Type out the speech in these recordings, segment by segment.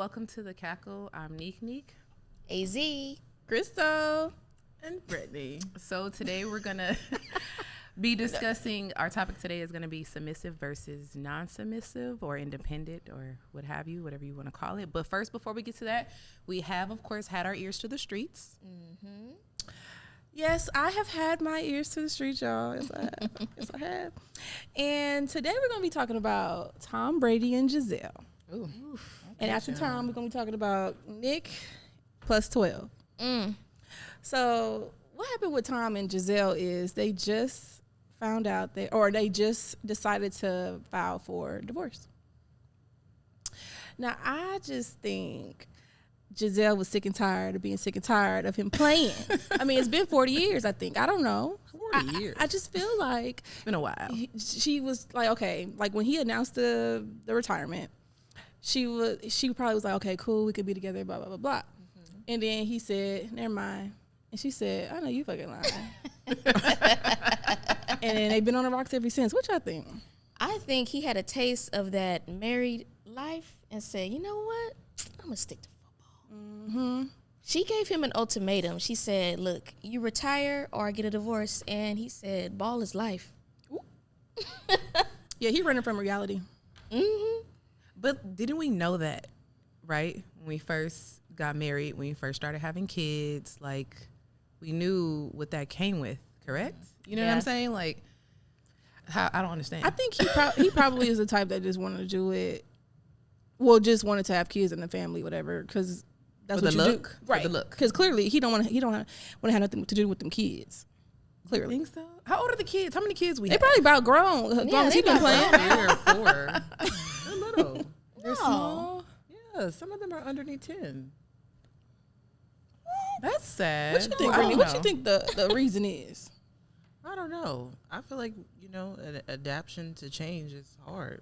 welcome to The Cackle. I'm Nik'Nik. AZ. Chrystal. And Brittany. So today we're going to be discussing, our topic today is going to be submissive versus non-submissive or independent or what have you, whatever you want to call it. But first, before we get to that, we have, of course, had our ears to the streets. Mm-hmm. Yes, I have had my ears to the streets, y'all. Yes, I have. And today we're going to be talking about Tom Brady and Giselle. Ooh. And after Tom, we're going to be talking about Nick plus 12. So what happened with Tom and Giselle is they just found out they just decided to file for divorce. Now, I just think Giselle was sick and tired of being sick and tired of him playing. I mean, it's been 40 years, I think. I don't know. 40 years. I just feel like It's been a while. she was like, okay, like when he announced the retirement, she probably was like, okay, cool, we could be together, blah, blah, blah, blah. Mm-hmm. And then he said, never mind. And she said, I know you fucking lying. And then they've been on the rocks ever since. What y'all think? I think he had a taste of that married life and said, you know what? I'm going to stick to football. Mm-hmm. She gave him an ultimatum. She said, look, you retire or I get a divorce. And he said, ball is life. Yeah, he running from reality. Mm-hmm. But didn't we know that, right? When we first got married, when we first started having kids, like, we knew what that came with, correct? You know what I'm saying? Like, how, I don't understand. I think he probably is the type that just wanted to do it. Well, just wanted to have kids in the family, whatever, because that's For what the you look? do, For right? the look. Because clearly he don't want to have nothing to do with them kids. You Clearly, think so? How old are the kids? How many kids we they have? probably about grown. As long as they he been about playing. 3 or 4. They're little. They're small. Yeah, some of them are underneath 10. That's sad. What you think, I Brittany? don't What you know. think the reason is? I don't know. I feel like, an adaptation to change is hard.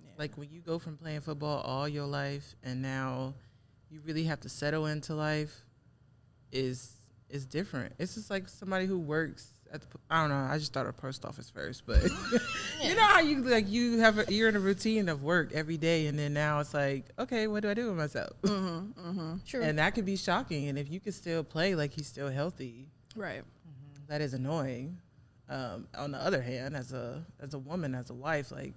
Yeah. Like when you go from playing football all your life and now you really have to settle into life is different. It's just like somebody who works at I don't know. I just thought of post office first, but you know how you're in a routine of work every day, and then now it's like, okay, what do I do with myself? True. And that could be shocking. And if you could still play like he's still healthy, Right. that is annoying. On the other hand, as a woman, as a wife, like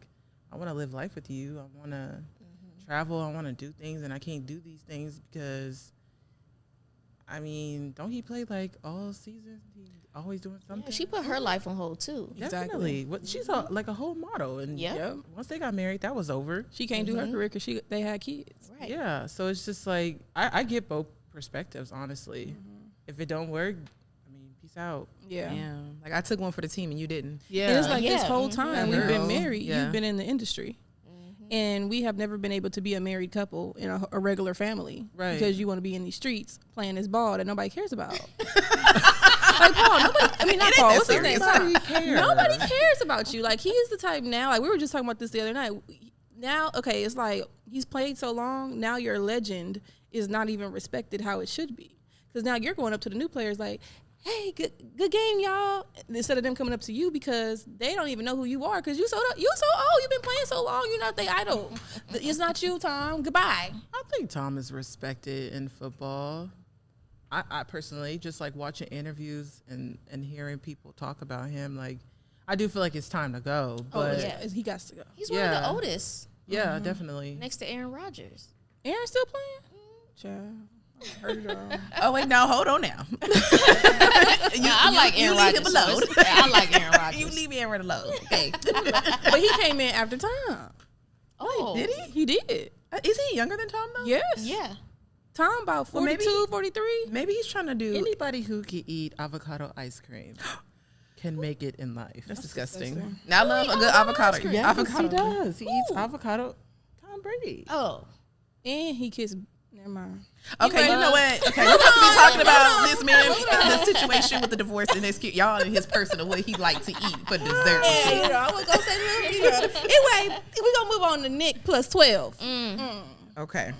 I want to live life with you. I want to travel. I want to do things, and I can't do these things because. I mean, don't he play like all season? He's always doing something. Yeah, she put her life on hold, too. Definitely. She's like a whole model. And Yep. once they got married, that was over. She can't do her career because they had kids. Right. Yeah. So it's just like, I get both perspectives, honestly. If it don't work, I mean, peace out. Yeah. Yeah. Like, I took one for the team and you didn't. Yeah. And it's like this Yeah. whole time we've been Girl. married. Yeah. You've been in the industry. And we have never been able to be a married couple in a regular family. Right. Because you want to be in these streets playing this ball that nobody cares about. Like Paul, not Paul. What's his name? Nobody cares. Nobody cares about you. Like, he is the type now, like we were just talking about this the other night. Now, okay, it's like he's played so long, now your legend is not even respected how it should be. Because now you're going up to the new players like, hey, good game, y'all. Instead of them coming up to you because they don't even know who you are because you so old. You've been playing so long. You're not their idol. It's not you, Tom. Goodbye. I think Tom is respected in football. I personally, just like watching interviews and hearing people talk about him, like, I do feel like it's time to go. But yeah. He got to go. He's one of the oldest, yeah, definitely. next to Aaron Rodgers. Aaron still playing? Child. Heard it all. Oh, wait, now, hold on now. I like Aaron leave Rodgers. him alone. I like Aaron Rodgers. You leave Aaron alone. Okay. But he came in after Tom. Oh, Did he? He did. Is he younger than Tom, though? Yes. Yeah. Tom about 42, 43. Maybe he's trying to do. Anybody who can eat avocado ice cream can make it in life. That's disgusting. disgusting. Now I love a good avocado. Yes, avocado. he does. He eats avocado. Tom Brady. Oh. And he kissed. Never mind. Okay, you know what? Okay, we're supposed to be talking about this man, the situation with the divorce and his y'all and his personal what he like to eat for dessert. Yeah, you know, I was gonna say little. Anyway, we're gonna move on to Nick plus 12. Okay.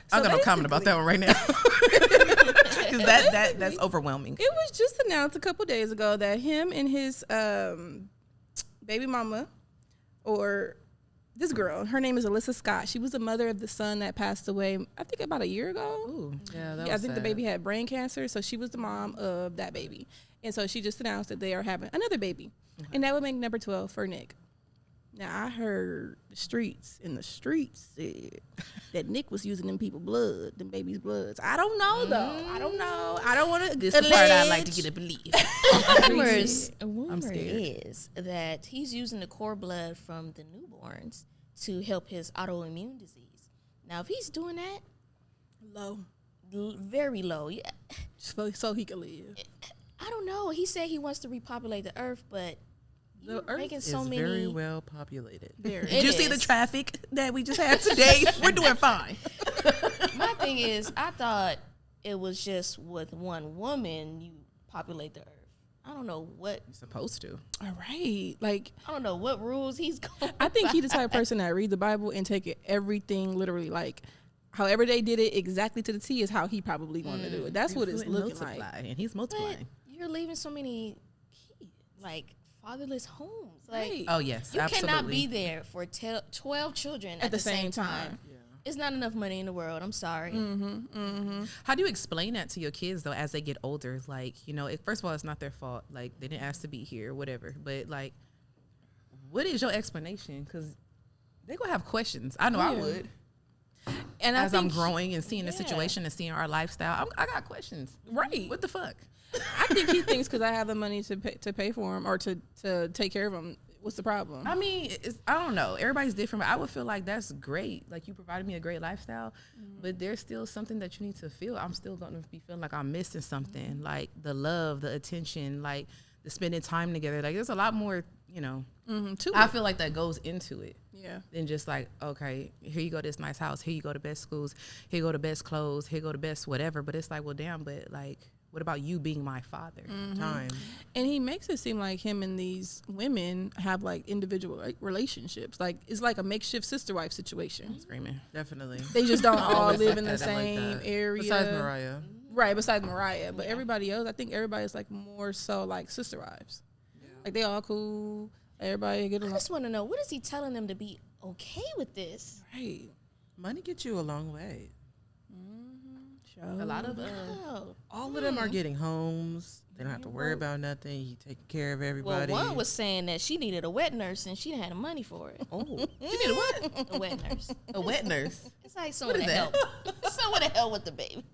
So I'm gonna comment about that one right now because that's overwhelming. It was just announced a couple days ago that him and his baby mama, or this girl, her name is Alyssa Scott. She was the mother of the son that passed away, I think about a year ago. Ooh. Yeah, that I was think the sad. baby had brain cancer, so she was the mom of that baby. And so she just announced that they are having another baby. And that would make number 12 for Nick. Now, I heard the streets said that Nick was using them people's blood, them babies' bloods. I don't know, though. I don't know. I don't want to This is the part I like to get to believe. Rumor scared. is that he's using the core blood from the newborns to help his autoimmune disease. Now, if he's doing that, low, very low. Yeah, so he can live. I don't know. He said he wants to repopulate the earth, but The Earth making is so many. very well populated. Very. Did you see the traffic that we just had today? We're doing fine. My thing is, I thought it was just with one woman you populate the earth. I don't know what. You're supposed to. All right. Like, I don't know what rules he's going. I think he's the type of person that read the Bible and take it everything literally. Like, however they did it exactly to the T is how he probably wanted to do it. That's what it's looking like. And he's multiplying. You're leaving so many kids, like fatherless homes. Like, Right. Oh, yes, you absolutely. cannot be there for 12 children at the same time. It's not enough money in the world. I'm sorry. How do you explain that to your kids, though, as they get older? Like, you know, first of all, it's not their fault. Like, they didn't ask to be here, whatever. But, like, what is your explanation? Because they're going to have questions. I know I would. And As I'm think growing and seeing the situation and seeing our lifestyle, I got questions. Right. What the fuck? I think he thinks because I have the money to pay for him or to take care of him. What's the problem? I mean, I don't know. Everybody's different. But I would feel like that's great. Like, you provided me a great lifestyle, but there's still something that you need to feel. I'm still going to be feeling like I'm missing something, like the love, the attention, like the spending time together. Like, there's a lot more, you know, I feel like that goes into it. Yeah. Than just like, okay, here you go to this nice house. Here you go to best schools. Here you go to best clothes. Here you go to best whatever. But it's like, well, damn, but like, what about you being my father? Time. And he makes it seem like him and these women have like individual relationships. Like it's like a makeshift sister wife situation. Screaming. Definitely. They just don't all Always live like in the that. I like same that. area. Besides Mariah. Right, besides Mariah. But everybody else, I think everybody's like more so like sister wives. Like they all cool. Everybody get I along. just want to know, what is he telling them to be okay with this? Right. Money gets you a long way. A lot of Oh. All of them are getting homes. They don't have to worry about nothing. He taking care of Well, everybody. one was saying that she needed a wet nurse and she didn't have the money for it. Oh, you need a what? A wet nurse. A wet nurse. It's like someone is to that? help. Someone to help with the baby.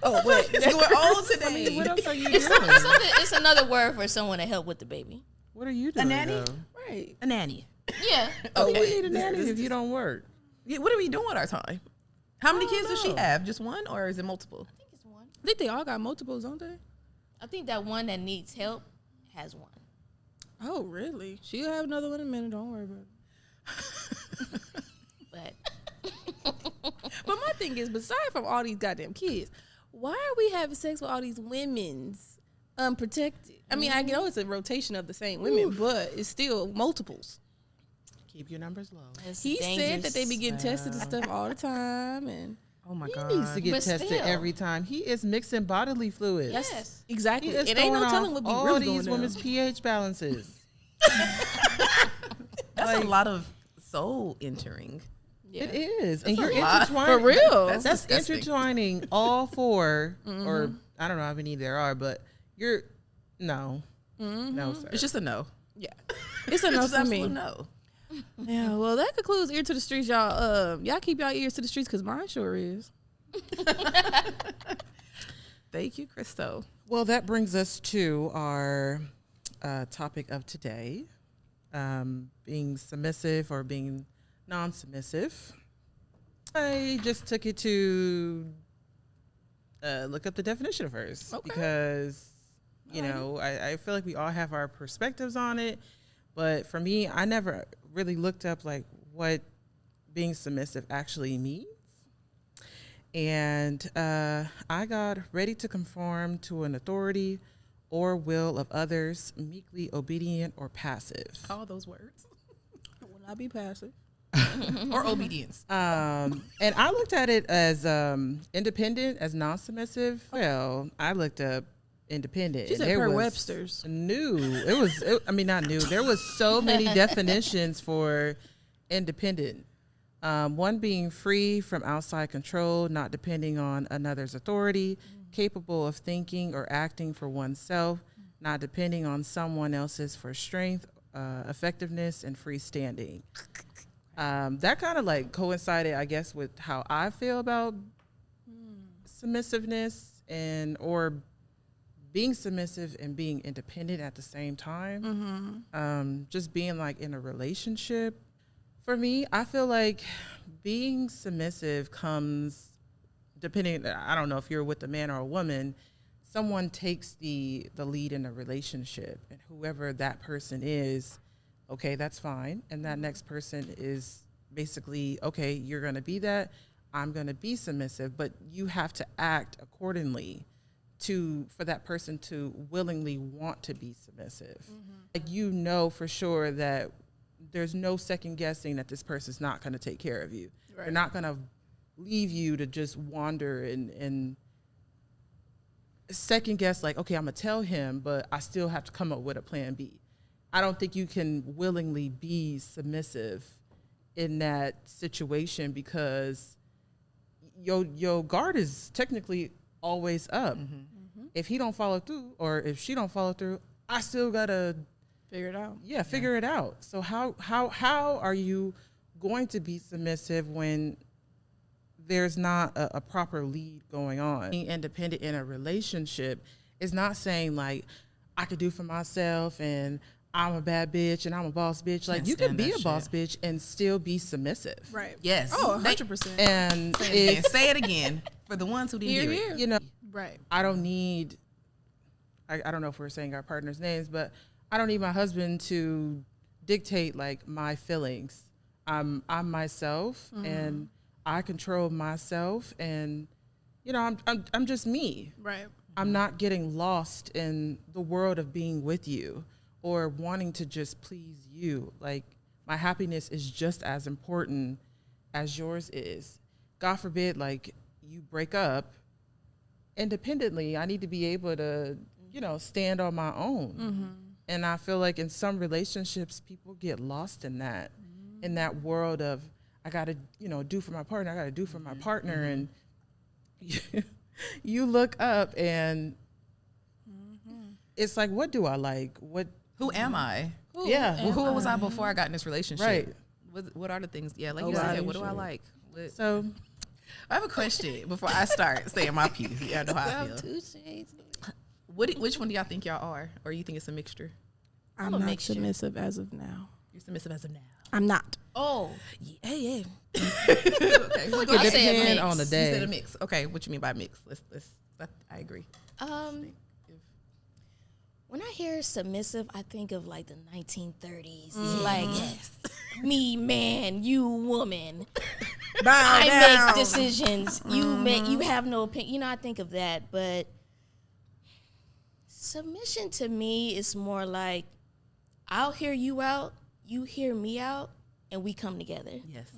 Oh, what? It's going on today. what else are you It's, doing? it's another word for someone to help with the baby. What are you doing? nanny? though? Right. A nanny. Yeah. Oh, Okay. we need a This- nanny this- if you don't work. Yeah, what are we doing with our time? How many I don't kids does she know. have? Just one, or is it multiple? I think it's one. I think they all got multiples, don't they? I think that one that needs help has one. Oh, really? She'll have another one in a minute. Don't worry about it. But But my thing is, beside from all these goddamn kids, why are we having sex with all these women's unprotected? I mean, I know it's a rotation of the same women, but it's still multiples. Keep your numbers low. it's He said that they be dangerous. getting tested and stuff all the time, and Oh my He god. needs to get But tested still. every time. He is mixing bodily fluids. Yes. exactly. He is It ain't no throwing telling off what be all really these going women's down. pH balances. That's a lot of soul entering. Yeah. It is, and you're lot. intertwining. For real. That's That's disgusting. intertwining all four, or I don't know how many there are, but you're no, sir. It's just a no. Yeah, it's It's enough just for absolute me. no. Yeah, well, that concludes Ear to the Streets, y'all. Y'all keep y'all ears to the streets, because mine sure is. Thank you, Chrystal. Well, that brings us to our topic of today, being submissive or being non-submissive. I just took it to look up the definition first, Okay. because, you know, I feel like we all have our perspectives on it. But for me, I never really looked up like what being submissive actually means. And I got ready to conform to an authority or will of others, meekly obedient or passive. All those words. Will not be passive. Or obedience. And I looked at it as independent, as non-submissive. Well, I looked up independent. She and said there per was Webster's. New. I mean, not new. There was so many definitions for independent. One being free from outside control, not depending on another's authority, capable of thinking or acting for oneself, not depending on someone else's for strength, effectiveness, and freestanding. That kind of like coincided, I guess, with how I feel about submissiveness or being submissive and being independent at the same time. Just being like in a relationship. For me, I feel like being submissive comes, depending, I don't know if you're with a man or a woman, someone takes the lead in a relationship, and whoever that person is, okay, that's fine. And that next person is basically, okay, you're going to be that, I'm going to be submissive, but you have to act accordingly for that person to willingly want to be submissive. Like, you know for sure that there's no second guessing that this person's not going to take care of you. Right. They're not going to leave you to just wander and second guess, like, okay, I'm going to tell him, but I still have to come up with a plan B. I don't think you can willingly be submissive in that situation, because your guard is technically always up. If he don't follow through, or if she don't follow through, I still got to figure it out. Yeah, figure it out. So how are you going to be submissive when there's not a proper lead going on? Being independent in a relationship is not saying like, I could do for myself and I'm a bad bitch and I'm a boss bitch. Like, you can be a boss bitch and still be submissive. Right. Yes. Oh, 100%. And say it again for the ones who didn't hear it. You know, right. I don't need, I don't know if we're saying our partners' names, but I don't need my husband to dictate like my feelings. I'm myself, and I control myself, and you know, I'm just me. Right. I'm not getting lost in the world of being with you or wanting to just please you. Like, my happiness is just as important as yours is. God forbid, like, you break up independently. I need to be able to, you know, stand on my own. And I feel like in some relationships, people get lost in that world of, I got to, you know, do for my partner. I got to do for my partner. And you look up and it's like, what do I like? Who am I? Who was I before I got in this relationship? Right. What are the things? Yeah, like you said, what do I like? So I have a question before I start saying my piece. Yeah, I know how I feel. Which one do y'all think y'all are? Or you think it's a mixture? I'm not submissive as of now. You're submissive as of now. I'm not. Oh. Yeah. it depends on the day. You said a mix. Okay, what you mean by mix? I agree. When I hear submissive, I think of like the 1930s. Like, me man, you woman. I make decisions. You have no opinion. You know, I think of that. But submission to me is more like, I'll hear you out, you hear me out, and we come together. Yes.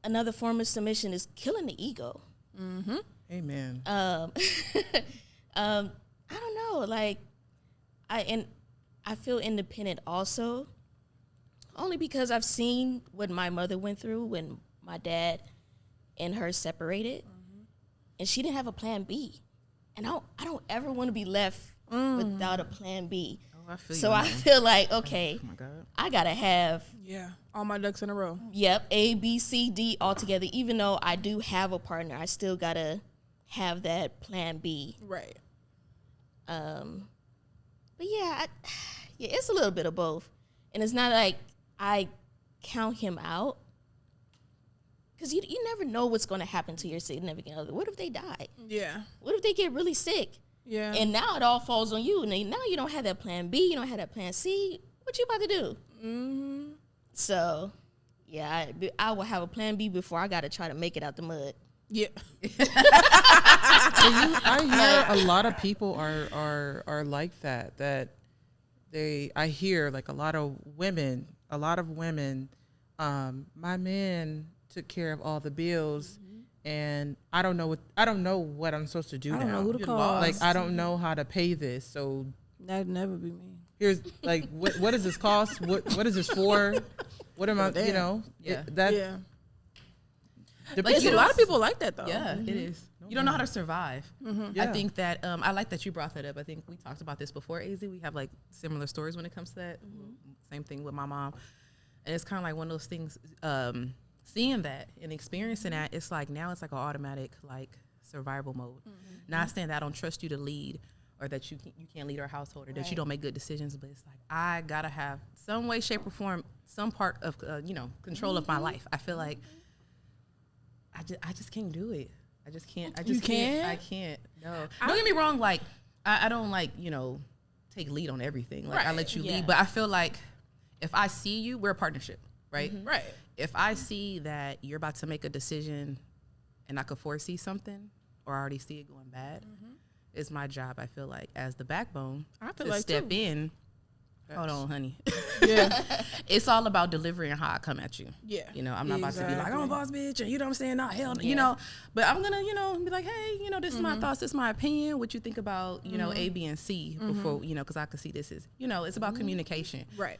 Another form of submission is killing the ego. Amen. I don't know, like, I feel independent also, only because I've seen what my mother went through when my dad and her separated, and she didn't have a plan B, and I don't ever want to be left without a plan B. I feel so I feel like, okay, oh my God, I gotta have all my ducks in a row. Yep, A, B, C, D all together. Even though I do have a partner, I still gotta have that plan B. Right. But yeah, it's a little bit of both, and it's not like I count him out, because you never know what's going to happen to your significant other. What if they die? Yeah. What if they get really sick? Yeah. And now it all falls on you. And now you don't have that plan B. You don't have that plan C. What you about to do? So, yeah, I will have a plan B before I got to try to make it out the mud. Yeah. I hear a lot of people are like that. I hear like a lot of women. My man took care of all the bills, and I don't know what I'm supposed to do now. I don't know who to call. Like, I don't know how to pay this. So that'd never be me. here's like, what does this cost? What is this for? What am I? Damn. You know, Yeah. that. Yeah. Depends There's a you lot know, of people like that though. Yeah, it is. You don't know how to survive. Yeah. I think that I like that you brought that up. I think we talked about this before, AZ. We have like similar stories when it comes to that. Same thing with my mom. And it's kind of like one of those things, seeing that and experiencing that, it's like now it's like an automatic like survival mode. Not saying that I don't trust you to lead or that you can't lead our household or that you don't make good decisions, but it's like I got to have some way, shape, or form, some part of, control of my life. I feel like I just can't do it. I just can't. I just can't. I can't. No. Don't get me wrong. Like I don't like take lead on everything. Like I let you lead, but I feel like if I see you, we're a partnership, right? Right. If I see that you're about to make a decision, and I could foresee something, or I already see it going bad, it's my job. I feel like as the backbone, I feel to like step too. in. Hold on, honey. Yeah. It's all about delivering how I come at you. Yeah. I'm not about to be like, I'm a Exactly. boss bitch, and you know what I'm saying? Not hell, you know. But I'm gonna, be like, hey, this is my thoughts, this is my opinion. What you think about, A, B, and C before, because I could see this is, it's about communication. Right.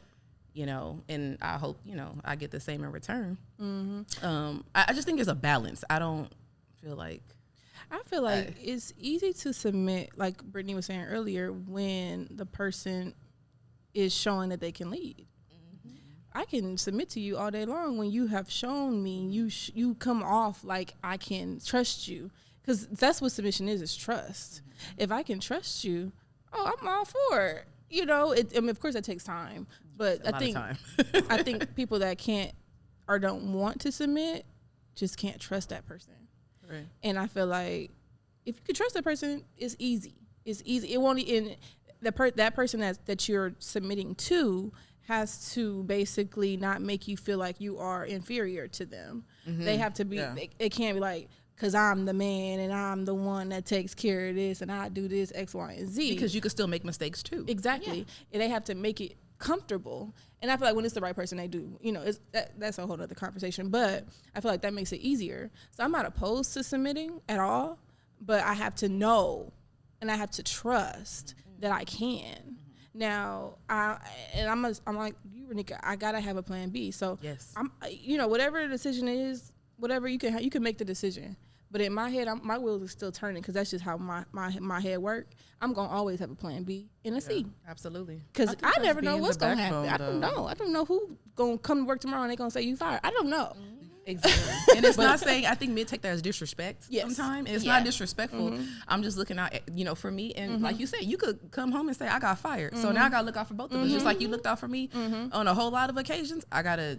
And I hope, I get the same in return. I just think it's a balance. I don't feel like. I feel like it's easy to submit, like Brittany was saying earlier, when the person is showing that they can lead. I can submit to you all day long when you have shown me you come off like I can trust you, because that's what submission is trust. If I can trust you, I'm all for it. Of course that takes time, but I think people that can't or don't want to submit just can't trust that person. Right. And I feel like if you can trust that person, it's easy. It's easy. It won't. And that person that you're submitting to has to basically not make you feel like you are inferior to them. They have to be. Yeah. It can't be like, because I'm the man and I'm the one that takes care of this and I do this X, Y, and Z. Because you could still make mistakes too. Exactly. And they have to make it comfortable. And I feel like when it's the right person, they do. That's a whole other conversation. But I feel like that makes it easier. So I'm not opposed to submitting at all, but I have to know and I have to trust that I can. Now, I'm like you, Renika. I gotta have a plan B. So yes, whatever the decision is, whatever you can make the decision. But in my head, my wheels are still turning, because that's just how my head work. I'm gonna always have a plan B and a C. Absolutely. Because I never know being what's the gonna happen. backbone, I don't know. I don't know who gonna come to work tomorrow and they gonna say you fired. I don't know. Exactly. And it's not saying, I think men take that as disrespect sometimes. It's not disrespectful. I'm just looking out, for me. And like you said, you could come home and say, I got fired. So now I got to look out for both of us. Just like you looked out for me on a whole lot of occasions, I got to,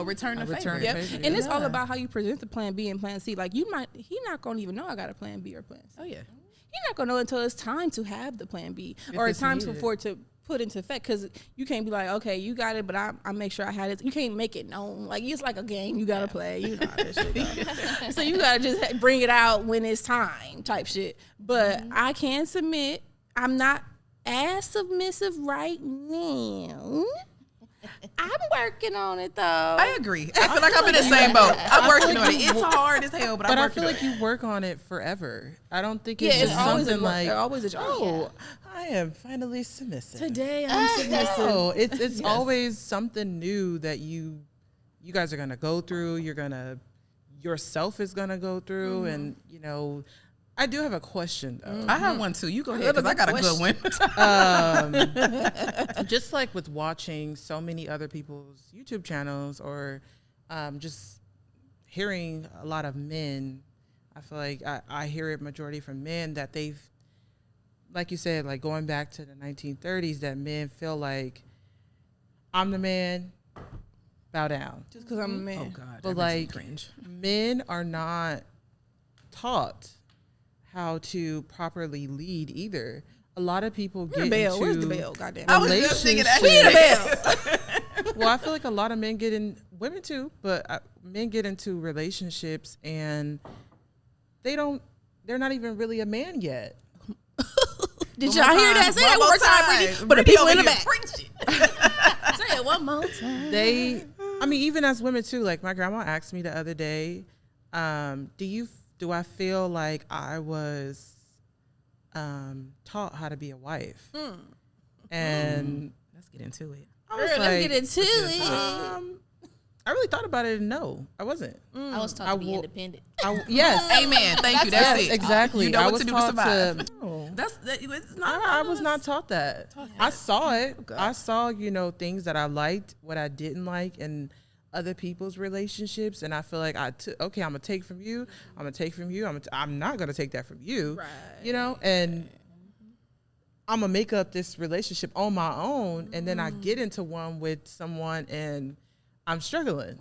return the favor. Yep. And it's all about how you present the plan B and plan C. Like he not going to even know I got a plan B or plan C. Oh, yeah. He's not going to know until it's time to have the plan B or it's time for it to put into effect, because you can't be like, okay, you got it, but I make sure I had it. You can't make it known. Like, it's like a game you gotta play. You know how that shit go. So you gotta just bring it out when it's time, type shit. But I can submit. I'm not as submissive right now. I'm working on it though. I agree. I feel like I'm in the same boat. I'm working on it. It's hard as hell, but I'm I working feel on like it. you work on it forever. I don't think it's It's just always something like, always a job. oh, I am finally submissive. Today I'm submissive. No, it's always something new that you guys are gonna go through. Yourself is gonna go through, and I do have a question though. I have one too. You go ahead, because I got a good one. Just like with watching so many other people's YouTube channels, or just hearing a lot of men, I feel like I hear it majority from men that they've, like you said, like going back to the 1930s, that men feel like, I'm the man, bow down. Just because I'm a man. Oh God, But that makes me like, cringe. men are not taught how to properly lead either. A lot of people get into Where's the bell? Goddamn. I was just thinking that. We need a bell. Well, I feel like a lot of men get in, women too, but men get into relationships and they're not even really a man yet. Did y'all hear that? Say it one more time, Brittany. But the people in the back. Say it one more time. Even as women too, like my grandma asked me the other day, do I feel like I was taught how to be a wife? And Let's get into it. I was Girl, like, let's get into it. I really thought about it and no, I wasn't. I was taught to be independent. Yes. Amen. Thank you. That's Yes, it. exactly. You know I what was to do to taught survive. to- It's not. I was not taught that. I saw it. Okay. I saw, things that I liked, what I didn't like, and other people's relationships. And I feel like I'm gonna take from you. I'm gonna take from you. I'm not gonna take that from you. Right. And I'm gonna make up this relationship on my own, and then I get into one with someone, and I'm struggling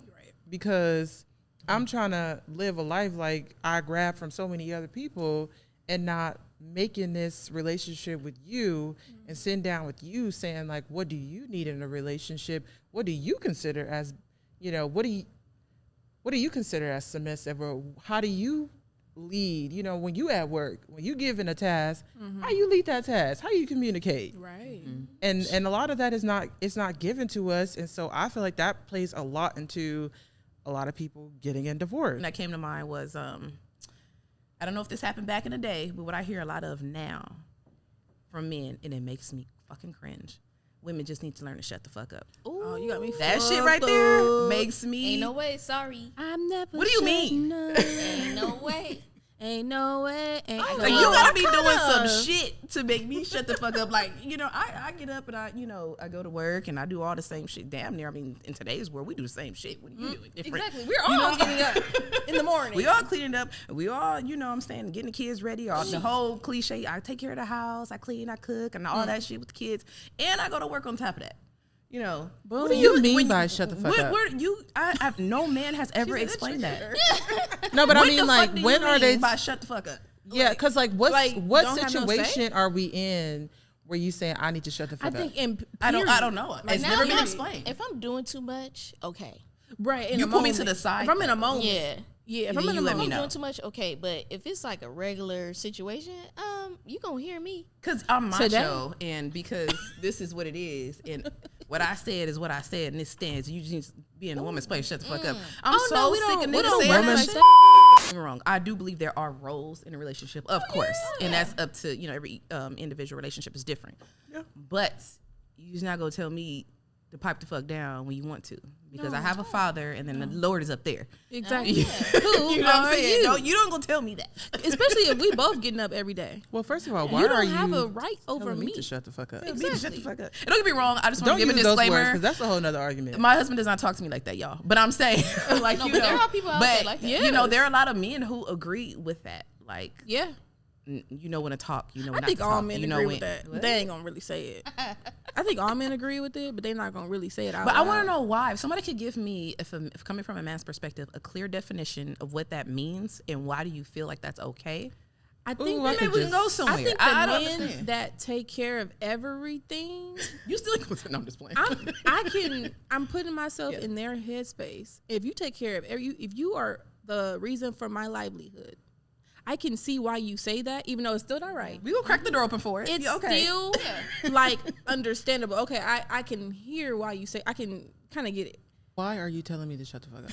because I'm trying to live a life like I grab from so many other people, and not making this relationship with you and sitting down with you saying like, what do you need in a relationship? What do you consider as, what do you consider as submissive, or how do you lead? When you at work, when you given a task, how you lead that task, how you communicate, Right. and a lot of that is not given to us, and so I feel like that plays a lot into a lot of people getting in divorce. And that came to mind was I don't know if this happened back in the day, but what I hear a lot of now from men, and it makes me fucking cringe. Women just need to learn to shut the fuck up. Ooh, Oh, you got me. That shit fucked right there up. makes me. Ain't no way. Sorry. I'm never. What do you mean? Ain't no way. Ain't no way. Ain't no Like, way. you gotta be doing Kinda. some shit to make me shut the fuck up. Like, I get up and I go to work and I do all the same shit. Damn near. I mean, in today's world, we do the same shit. What are you doing different? Exactly. We're all getting up in the morning. We all cleaning up. We all, I'm saying, getting the kids ready. Or the whole cliche. I take care of the house. I clean. I cook, and all that shit with the kids. And I go to work on top of that. What do you mean by shut the fuck up? No man has ever explained that. No, but What I mean, the like, fuck do when you are mean they? by shut the fuck up? Yeah, because like, what don't have no situation are we in where you saying I need to shut the fuck I up? think in I don't know. Like, It's Now never if been I'm- explained. If I'm doing too much, okay. Right. In You a put me to moment. the side, If I'm in a though. moment. Yeah. Yeah. If And I'm then in a you let If me I'm know. doing too much, okay. But if it's like a regular situation, you gonna hear me. Because I'm Today? macho, and because this is what it is, and what I said is what I said, and it stands. You just need to be in a woman's place. Shut the fuck up. I'm Oh, so no, we sick don't- of we niggas don't saying work that like shit. that. Don't get me wrong. I do believe there are roles in a relationship, of course, and that's up to every individual relationship is different. Yeah. But you're just not gonna tell me to pipe the fuck down when you want to, because I have a father, and then the Lord is up there. Exactly. Yeah. Who You know what I'm are saying? you? You don't gonna tell me that. Especially if we both getting up every day. Well, first of all, why You are don't you have a right over telling me. to shut the fuck up? Tell me to shut the fuck up. And don't get me wrong. I just want Don't to give use a those words, disclaimer. because that's a whole nother argument. My husband does not talk to me like that, y'all. But I'm saying, like, No, you but know, there are people out there like that. Yes. there are a lot of men who agree with that. Like, Yeah. you know when to talk, you know I when not think to all talk. men you know agree when. with that. What? They ain't gonna really say it. I think all men agree with it, but they're not gonna really say it out But loud. I want to know why. If somebody could give me, if coming from a man's perspective, a clear definition of what that means, and why do you feel like that's okay? I think I that- could Maybe we can go just- somewhere. I think the I don't men understand. that take care of everything, You still no, I'm just playing. I'm putting myself in their headspace. If you take care of if you are the reason for my livelihood, I can see why you say that, even though it's still not right. We gonna crack the door open for it. It's Yeah, okay. still like understandable. Okay, I can hear why you say. I can kind of get it Why are you telling me to shut the fuck up?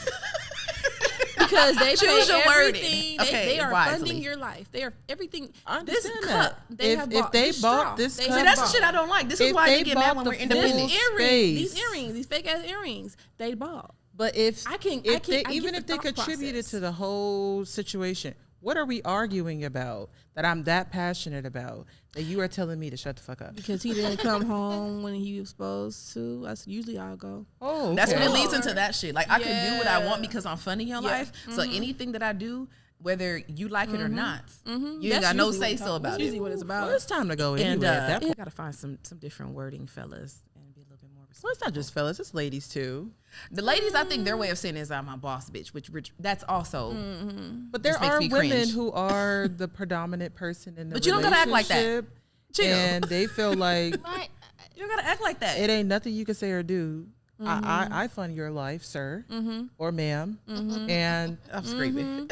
because they Choose pay your wording. everything. Okay, They are wisely. funding your life. They are everything. I This understand cup that. they If- have if bought. they this bought straw, this they cup- See, have that's the bought. shit I don't like. This is If why they you get mad bought when the we're full independent. These space. earrings, these fake ass earrings, they bought. But if I can- if I can- they, I even get if the they thought contributed process. to the whole situation, what are we arguing about that I'm that passionate about that you are telling me to shut the fuck up? Because he didn't come home when he was supposed to. That's usually how I go. Oh, That's when it okay. leads into that shit. Like, I can do what I want Yeah. because I'm funding your life. So anything that I do, whether you like it or not, you ain't That's got no usually what say it's so about. about That's it. usually what it's about. Well, it's time to go And anyway. At that I point. gotta find some different wording, fellas, and be a little bit more Well, respectful. it's not just fellas; it's ladies too. The ladies, I think their way of saying is I'm my boss bitch, which that's also. But there Just makes are me women cringe. who are the predominant person in the But you don't gotta act like that. relationship, Chill. and they feel like You don't gotta act like that. it ain't nothing you can say or do. I fund your life, sir or ma'am, and I'm screaming.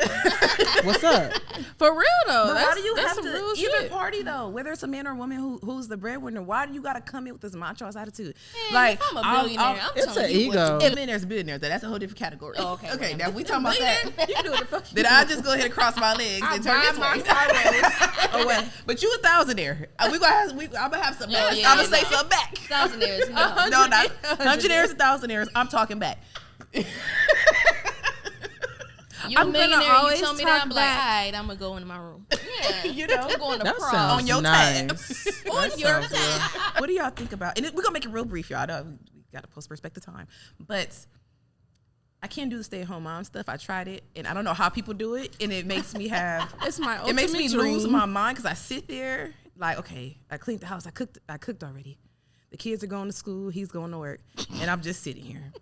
what's up? For real though, But that's, why do you that's have some to real even shit. party though? Whether it's a man or a woman who's the breadwinner, why do you gotta come in with this macho ass attitude? Man, if I'm a billionaire, I'm It's telling an you what ego. to do. Millionaires, billionaires, that's a whole different category. Oh, okay. Okay, now we talking about that. You can do what the fuck you Did I just go ahead and cross my legs and turn this way? Away. But you a thousandaire. I'm gonna have some back. yeah, I'm gonna yeah, say no. something back. Thousandaires, no. No, not hundredaires and thousandaires. I'm talking back. You a I'm gonna millionaire, always you tell me that, talk I'm like, back. all right, I'm gonna go in my room. Yeah, You know? I'm going to That prom. sounds On your nice. On That your sounds good. What do y'all think about? And we're gonna make it real brief, y'all. I know we got to post perspective time, but I can't do the stay-at-home mom stuff. I tried it, and I don't know how people do it, and it makes me have. It's my It makes me ultimate lose dream. my mind because I sit there like, okay, I cleaned the house, I cooked already. The kids are going to school, he's going to work, and I'm just sitting here.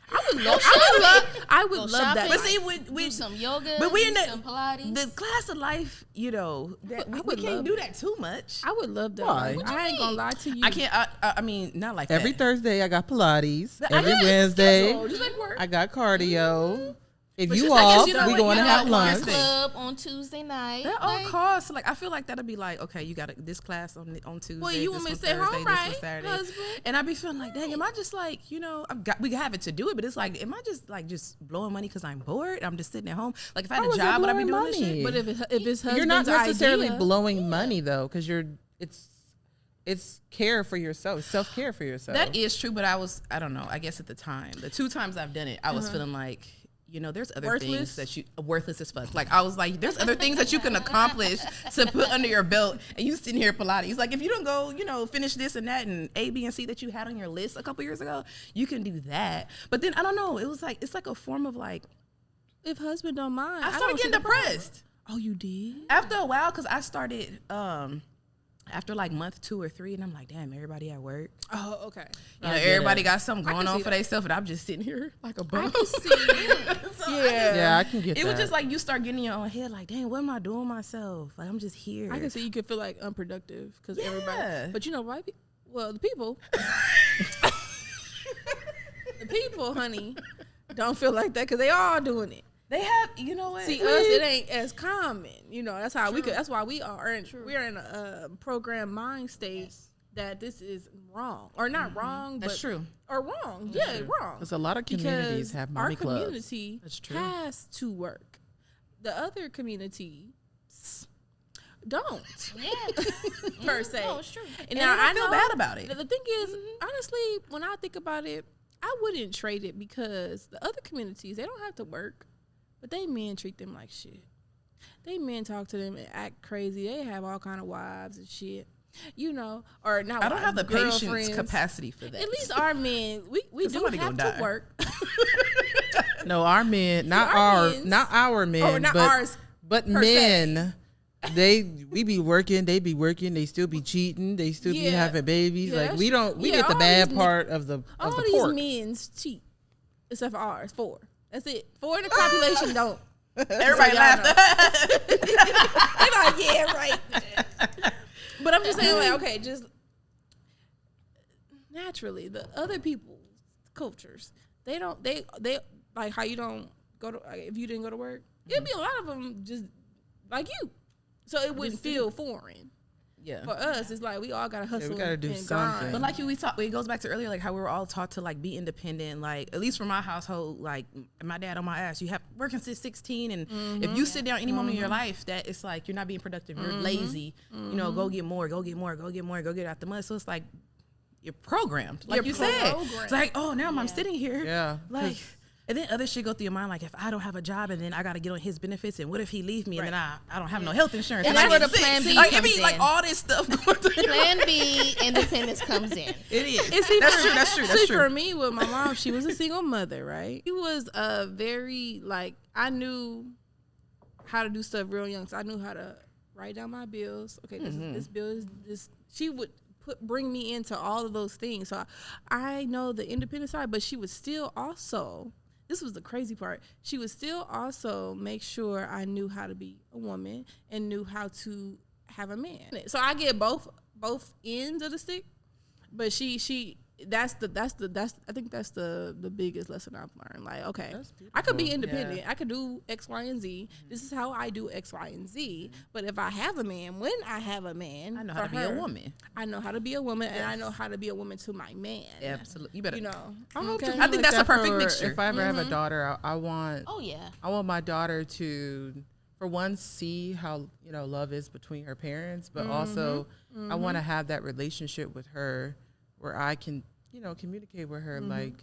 I would Go love that. shopping. But see, Do we some yoga, but we do in some Pilates. the class of life, you know, that we would can't love do that too much. I would love that. Why? Like, What I ain't gonna lie to you. I can't. I mean, not like Every that. Thursday I got Pilates. But I Every got it Wednesday scheduled, just like work. I got cardio. If But you just like, off, you know we what, going you to got have one lunch. thing. club on Tuesday night. That all Like, costs. Like I feel like that'll be like, okay, you got this class on Tuesday. Well, you this want me to one stay Thursday, home, this right, one Saturday. husband? And I be feeling like, dang, am I just like, you know, we have it to do it, but it's like, am I just like blowing money because I'm bored? I'm just sitting at home. Like if I had How a is that job, would I be blowing doing this money? shit? But if it's husband's You're not necessarily idea, blowing money though, because it's care for yourself, self care for yourself. That is true, but I don't know. I guess at the time, the 2 times I've done it, I was feeling like, you know, there's other Worthless? things that you worthless as fuck. Like I was like, there's other things that you can accomplish to put under your belt, and you sitting here Pilates. Like if you don't go, you know, finish this and that and A, B, and C that you had on your list a couple years ago, you can do that. But then I don't know. It was like it's like a form of like if husband don't mind, I started don't see getting the problem. depressed Oh, you did? after a while because I started after like month 2 or 3, and I'm like, damn, everybody at work. Oh, okay. You know, I get everybody it. got something I going can on see for that. themselves, and I'm just sitting here like a bum. I can see. yeah, I can get It that. was just like you start getting in your own head, like, dang, what am I doing myself? Like, I'm just here. I can see you could feel like unproductive because Yeah. everybody. But you know, right? Well, the people, honey, don't feel like that because they all doing it. They have, you know what? See, us, it ain't as common. You know, that's how we could. That's why we are. We're in a program mind state that this is wrong or not wrong. That's but, true. Or wrong. Yeah, wrong. Because a lot of communities Because have our mommy clubs. community That's true. has to work. The other community don't Yeah. per se. No, it's true. And And I I feel know- bad about it. The thing is, honestly, when I think about it, I wouldn't trade it because the other communities, they don't have to work, but they men treat them like shit. They men talk to them and act crazy. They have all kind of wives and shit, you know, or not. I don't have the wives, patience girlfriends. capacity for that. At least our men, we do Somebody have gonna to die. work. No, our men, not our our, men's- not our men, Or not but, ours but per se. men. We be working, they be working, they still be cheating, they still be Yeah. having babies. Yeah, Like that's we true. don't, we Yeah, get the all bad these part of the All of the these pork. men's cheat, except for ours, 4. That's it. 4 in the population don't. Everybody So y'all laughed. They like, yeah, right. But I'm just saying, like, okay, just naturally, the other people's cultures, they like how you don't go to, like, if you didn't go to work, it'd be a lot of them just like you. So it wouldn't feel foreign. Yeah. For us, it's like we all gotta hustle. we gotta do and something. grind. But like we talked, it goes back to earlier, like how we were all taught to like be independent. Like at least for my household, like my dad on my ass, you have working since 16, and if you sit down any moment in your life, that it's like you're not being productive, you're lazy. You know, go get more, go get out the mud. So it's like you're programmed, like You're you said. programmed. It's like, oh, now I'm sitting here, Yeah, like. And then other shit go through your mind, like if I don't have a job and then I got to get on his benefits, and what if he leave me and then I don't have no health insurance? And I that's where get the sick. plan B Like it comes be like in. all this stuff going through your Plan B, independence comes in. It is. And see, That's for- true. That's true. That's see, true. for me, with my mom, she was a single mother, right? She was a very, like, I knew how to do stuff real young. So I knew how to write down my bills. Okay, this bill is this. She would bring me into all of those things. So I know the independent side, but she would still also, this was the crazy part, she would still also make sure I knew how to be a woman and knew how to have a man. So I get both ends of the stick. But she I think that's the biggest lesson I've learned. Like, okay, I could be independent. Yeah. I could do X, Y, and Z. This is how I do X, Y, and Z. But if I have a man, when I have a man, I know how to for be a her, woman. I know how to be a woman, and I know how to be a woman to my man. Absolutely. You better. You know. I hope to Okay. be I think that's a that perfect for- mixture. If I ever have a daughter, I want Oh yeah. I want my daughter to, for one, see how love is between her parents, but also I want to have that relationship with her where I can communicate with her like,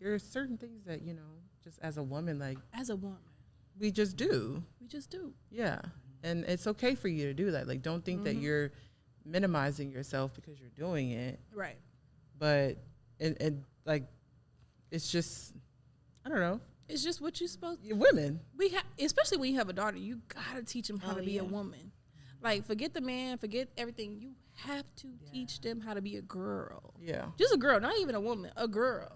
there are certain things that, you know, just as a woman, like As a woman, we just do. we just do. Yeah. And it's okay for you to do that. Like, don't think that you're minimizing yourself because you're doing it. Right. But, and like, it's just, I don't know. It's just what you're supposed to. Women. Especially when you have a daughter, you gotta teach them how to be a woman. Like, forget the man, forget everything. You have to teach them how to be a girl. Yeah. Just a girl, not even a woman, a girl.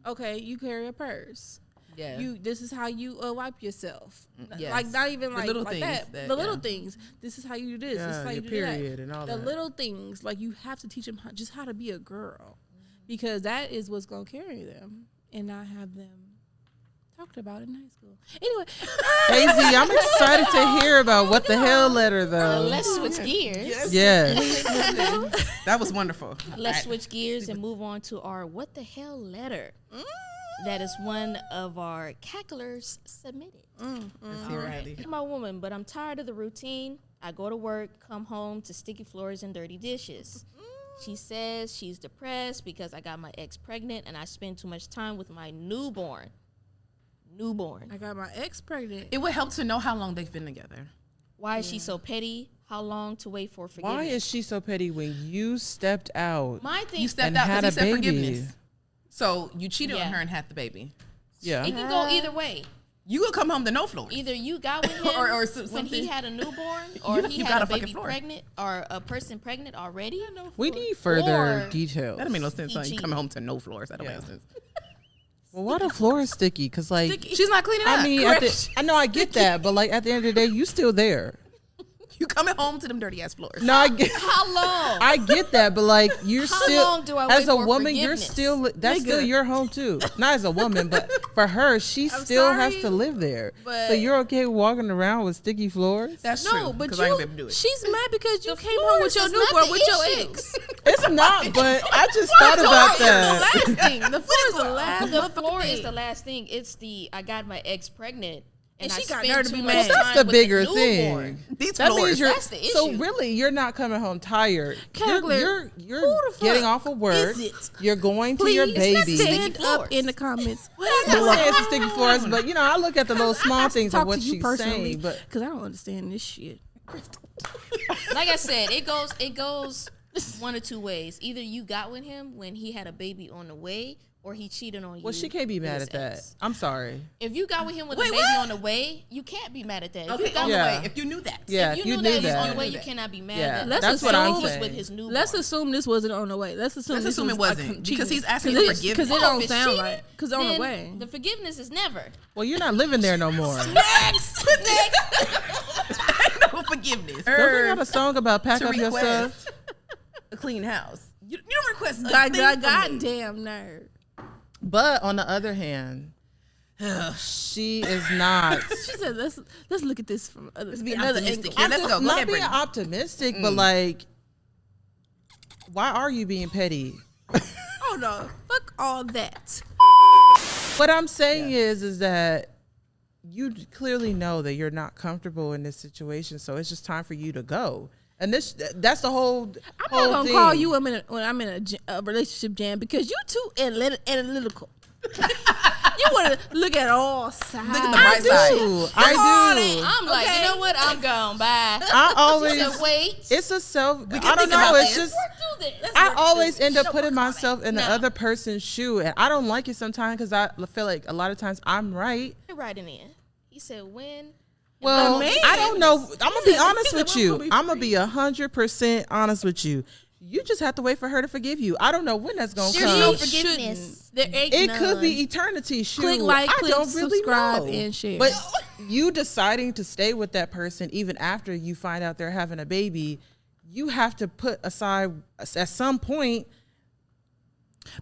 Okay, you carry a purse. Yeah. This is how you wipe yourself. Yes. Like, not even The like, little like things that. The little things. This is how you do this. This is how you do period that. and all The that. little things, like, you have to teach them just how to be a girl, because that is what's gonna carry them, and not have them talked about in high school. Anyway, Hazy, I'm excited to hear about what the hell letter though. Let's switch gears. Yes. That was wonderful. Let's switch gears and move on to our what the hell letter. That is one of our cacklers submitted. Let's hear it. I'm a woman, but I'm tired of the routine. I go to work, come home to sticky floors and dirty dishes. She says she's depressed because I got my ex pregnant and I spend too much time with my newborn. I got my ex pregnant. It would help to know how long they've been together. Why is she so petty? How long to wait for forgiveness? Why is she so petty when you stepped out? My thing? You stepped And out had because he a said baby. forgiveness. So you cheated Yeah. on her and had the baby. Yeah. It can go either way. You will come home to no floors. Either you got with him Or when he something. had a newborn, or he you had got a a fucking baby floor. pregnant, or a person pregnant already. We need further Or- details. That don't make no sense. He Like, you cheated. coming home to no floors. That don't Yeah. make no sense. Well, why the floor is sticky? Because, like, She's not cleaning up. I mean, I know I get that, but, like, at the end of the day, you still there. you coming home to them dirty ass floors. No, I get How long? I get that, but, like, you're How still, long do I as wait a for woman, you're forgiveness? still, that's still your home, too. Not as a woman, but for her, she still has sorry, to live there. but- So you're okay walking around with sticky floors? That's true. No, but 'cause I ain't you, gonna be able to do it. she's mad because you The came home with floors your is not newborn the with your issue. ex. It's not, but I just thought about that. Last thing. The floor is the last. The motherfucking floor is thing. the last thing. It's the I got my ex pregnant and And I she got spent nerve to too be much mad. time That's the with bigger newborn. thing. These That floors. means you're That's the so issue. really you're not coming home tired. Cackler, You're who the getting fuck off of work. is it? You're going to Please your baby. stand floors. up in the comments. I'm not saying it's a sticky floors, but you know I look at the little small things of Talk what to you she's personally, saying. But because I don't understand this shit. Like I said, it goes one of two ways. Either you got with him when he had a baby on the way, or he cheated on you. well, she can't be with mad his at that. ex. I'm sorry. If you got with him with Wait, a baby what? on the way, you can't be mad at that. If Okay, you got on the Yeah. way. If you knew that. Yeah, if you you knew knew that he was on that. the way, You you knew cannot be mad Yeah, at that. Let's that's what assume I'm he was saying. with his newborn. Let's assume this wasn't on the way. Let's assume Let's this assume it was wasn't, cheating. because he's asking Because for it, forgiveness. because it Oh, don't if it's sound cheating, right. Because on the then way. the forgiveness is never. Well, you're not living there no more. Don't Next. No forgiveness. they got a song about pack to up yourself? request a clean house. You don't request a God, thing God, from me. goddamn nerd. But on the other hand, she is not. She said, "Let's look at this from Let's be another optimistic angle." here. Let's go. Go Not ahead, being Brittany. optimistic, but like, why are you being petty? Oh no, fuck all that. What I'm saying is that you clearly know that you're not comfortable in this situation, so it's just time for you to go. And that's the whole I'm whole not gonna thing. call you when I'm in a relationship jam because you too analytical. You want to look at all sides. Look at the bright side. I do. I'm like, Okay. you know what? I'm gone. Bye. I always. So wait. It's a self. I can don't think know. about It's this. just. Work through this. I always end up putting myself in the other person's shoe, and I don't like it sometimes because I feel like a lot of times I'm right. You're writing in. He said when. Well, man. I don't know. I'm gonna be honest said, with "When will you. we I'm gonna be 100% honest with you. You just have to wait for her to forgive you. I don't know when that's gonna There's come. no She forgiveness. shouldn't. There ain't It none. could be eternity. Shoot, Click like, I click don't really subscribe, know. and share. But you deciding to stay with that person even after you find out they're having a baby, you have to put aside at some point.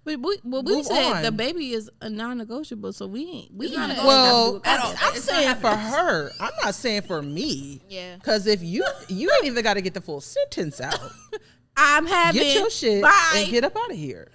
But we Move said on. the baby is a non-negotiable, so we ain't. We not ain't negotiable. Well, at all. I'm It's not saying for happening. her. I'm not saying for me. Yeah. Because if you ain't even got to get the full sentence out. I'm having. Get your shit Bye. and get up out of here.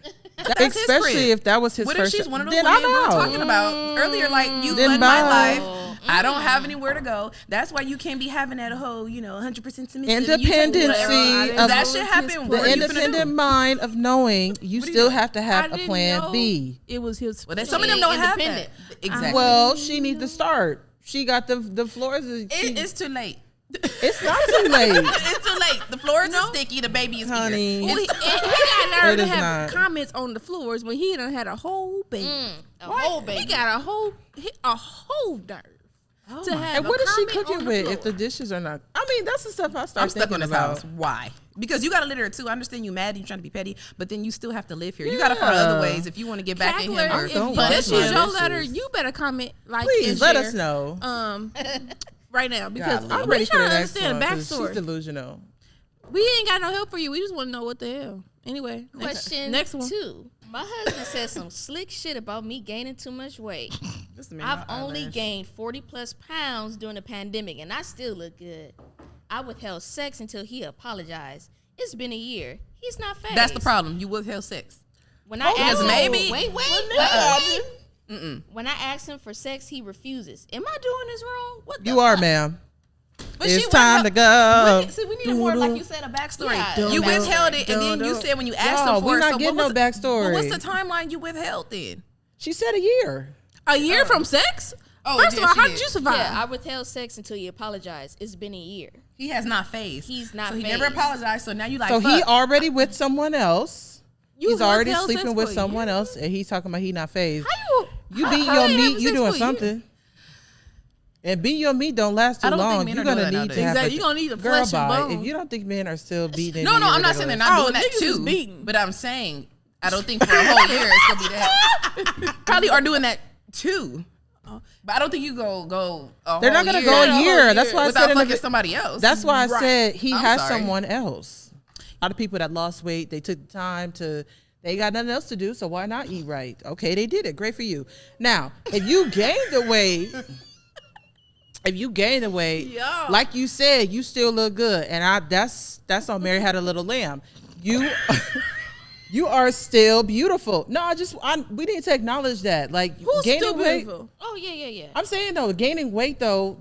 his Especially crib. if that was his What if first. she's one of those then women I'm we were out. talking about earlier? Like, you Then led my bye. life. I don't have anywhere to go. That's why you can't be having that whole, 100% submissive. Independency of that shit happen. the independent mind of knowing you still have to have a plan B. It was his. Well, some of them don't have that. Exactly. Well, she needs to start. She got the floors. It's too late. It's not too late. It's too late. The floors are sticky. The baby is Honey. here. He got nerve It to is have not. comments on the floors when he done had a whole baby. whole baby. He got a whole nerve to have. And a what is she comment cooking on the with floor. if the dishes are not? I mean, that's the stuff I start I'm stuck thinking on this about. house. Why? Because you got to litter it too. I understand you mad and you trying to be petty, but then you still have to live here. You got to find other ways if you want to get back in Cackler, him. if Don't this wash is my your letter, dishes. you better comment, like, Please and let share, us know. right now, because Golly. I'm we ready for trying the to next understand one the 'cause she's backstory. delusional. We ain't got no help for you. We just want to know what the hell. Anyway, Question next one. 2. My husband said some slick shit about me gaining too much weight. I've only gained 40 plus pounds during the pandemic, and I still look good. I withheld sex until he apologized. It's been a year. He's not fazed. That's the problem. You withheld sex. When I asked him, maybe- wait. When I asked him for sex, he refuses. Am I doing this wrong? What the You are, fuck? ma'am. But It's she time to go. We need more, like you said, a backstory. Yeah, You a withheld it, and Dun, then you dun. said when you asked Y'all, him for we're it. not So getting what no was the, backstory. what's the timeline you withheld then? She said a year. A year from sex? Oh, First of yeah, all, she how did. did you survive? Yeah, I withheld sex until he apologized. It's been a year. He has not phased. He's not So he phased. never apologized. So now you like. So fuck. he already with someone else. You He's already withheld sex sleeping with for a someone year? else, and he's talking about he not phased. How You beat how your you meat, having you sex doing for a year? something. And beat your meat don't last too I don't think long. men You're are doing gonna that need nowadays. to have Exactly. You're gonna need a girl flesh and bye. bone. If you don't think men are still beating, No, I'm not saying they're not doing that niggas is too. beating. But I'm saying I don't think for a whole year it's gonna be that. Probably are doing that too. But I don't think you go. They're not gonna year go a whole year. year That's why I without said in fucking the, somebody else. that's why I Right. said he I'm has sorry. someone else. A lot of people that lost weight, they took the time to. They got nothing else to do, so why not eat right? Okay, they did it. Great for you. Now, if you gain the weight. Yo. Like you said, you still look good, and that's on Mary Had a Little Lamb. You are still beautiful. No, we need to acknowledge that. Like Who's gaining still weight. beautiful? Oh, yeah. I'm saying though, gaining weight though,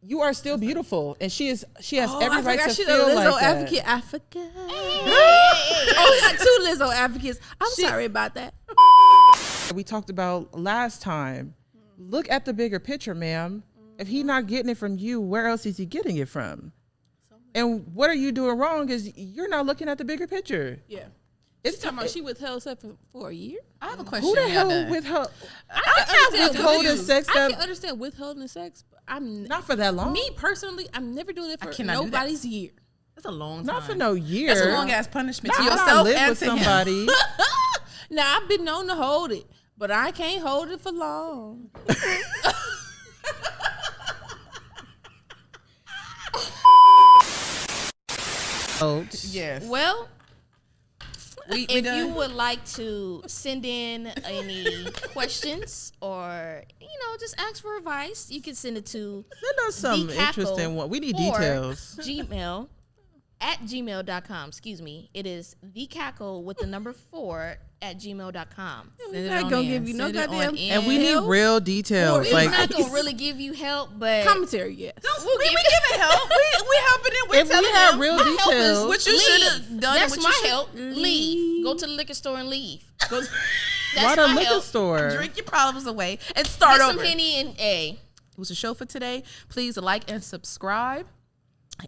you are still beautiful, and she has every right to she's feel a Lizzo like that. advocate. I forgot. Oh, we got 2 Lizzo advocates. I'm sorry about that. We talked about last time. Look at the bigger picture, ma'am. If he's not getting it from you, where else is he getting it from? And what are you doing wrong is you're not looking at the bigger picture. Yeah. It's Talking about she withheld sex for a year. I have a question. who the for y'all hell done. withheld? I I'm not withholding sex. I That, can understand withholding sex, but I'm not for that long. me personally. I'm never doing it for cannot do that. nobody's year. That's a long time. Not for no year. That's a long ass punishment to Not when I yourself live and with to him. somebody. Now I've been known to hold it, but I can't hold it for long. Yes. Well, we if done. you would like to send in any questions or, just ask for advice, you can send it to Send us some The Cackle interesting one. We need or details. Gmail at gmail.com. Excuse me. It is thecackle with the number 4 at gmail.com. We're Send it not on gonna in. give you no Send it on goddamn in. And we need help. real details. It's Like not going to really give you help, but Commentary, yes. we'll we give giving help. We helping it. We if we telling had them real My help is details, what you leave. should have done. That's what my you should- help. Leave. Go to the liquor store and leave. why That's the my liquor help. store? Drink your problems away and start Get some over. Henny and A. It was a show for today. Please like and subscribe.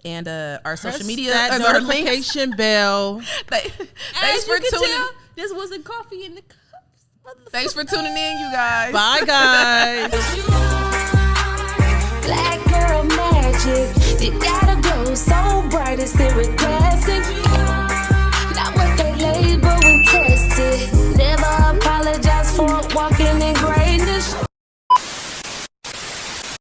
And our social Press media that our links. notification bell. Thanks As for you can tuning. tell, this wasn't coffee in the cups. Thanks for tuning in, you guys. Bye, guys. Motherfucker.